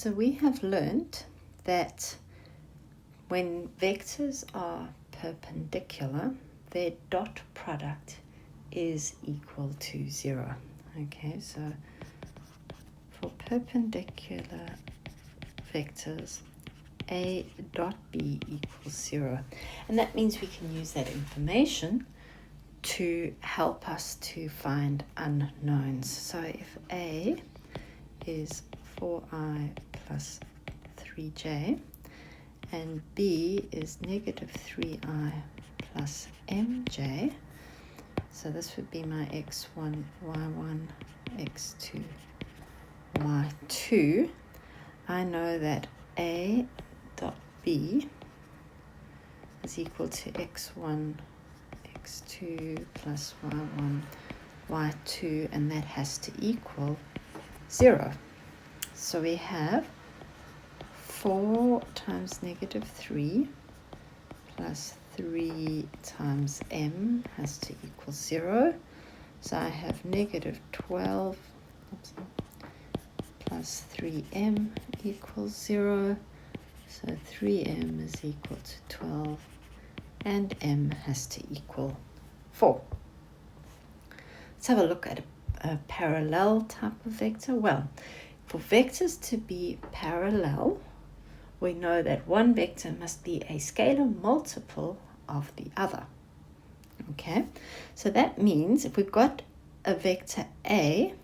So we have learned that when vectors are perpendicular, their dot product is equal to 0. Okay, so for perpendicular vectors, A dot B equals 0. And that means we can use that information to help us to find unknowns. So if A is 4i plus 3j and B is negative 3i plus mj, so this would be my x1, y1, x2, y2. I know that A dot B is equal to x1, x2 plus y1, y2, and that has to equal 0. So we have 4 times negative 3 plus 3 times m has to equal 0. So I have negative 12 plus 3m equals 0. So 3m is equal to 12 and m has to equal 4. Let's have a look at a parallel type of vector. Well, for vectors to be parallel, we know that one vector must be a scalar multiple of the other. Okay, so that means if we've got a vector A,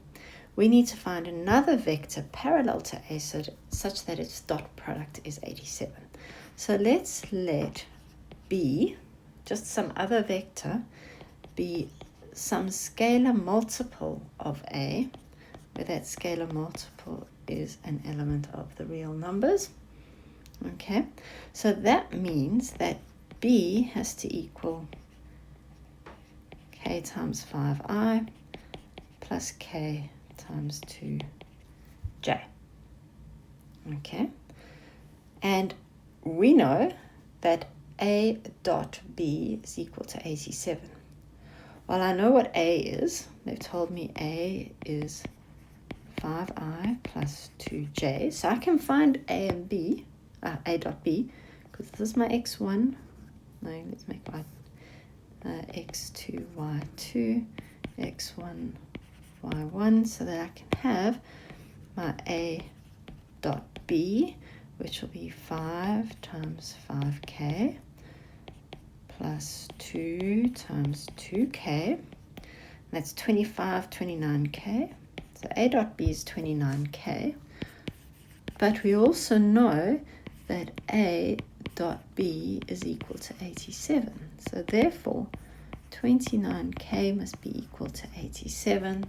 we need to find another vector parallel to A such that its dot product is 87. So let's let B, just some other vector, be some scalar multiple of A, where that scalar multiple is an element of the real numbers. Okay, so that means that B has to equal k times 5i plus k times 2j. Okay, and we know that A dot B is equal to 87. Well, I know what A is. They've told me A is 5i plus 2j. So I can find A and B, A dot B, because this is my x1. No, let's make y, x2, y2, x1, y1, so that I can have my A dot B, which will be 5 times 5k plus 2 times 2k. That's 25, 29k. So A dot B is 29k. But we also know that A dot B is equal to 87. So therefore, 29k must be equal to 87.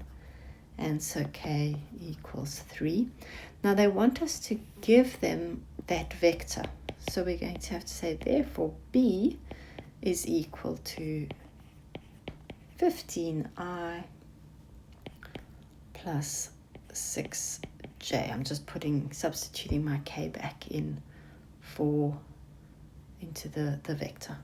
And so k equals 3. Now they want us to give them that vector. So we're going to have to say, therefore, B is equal to 15i plus 6j. I'm just substituting my k back in into the vector.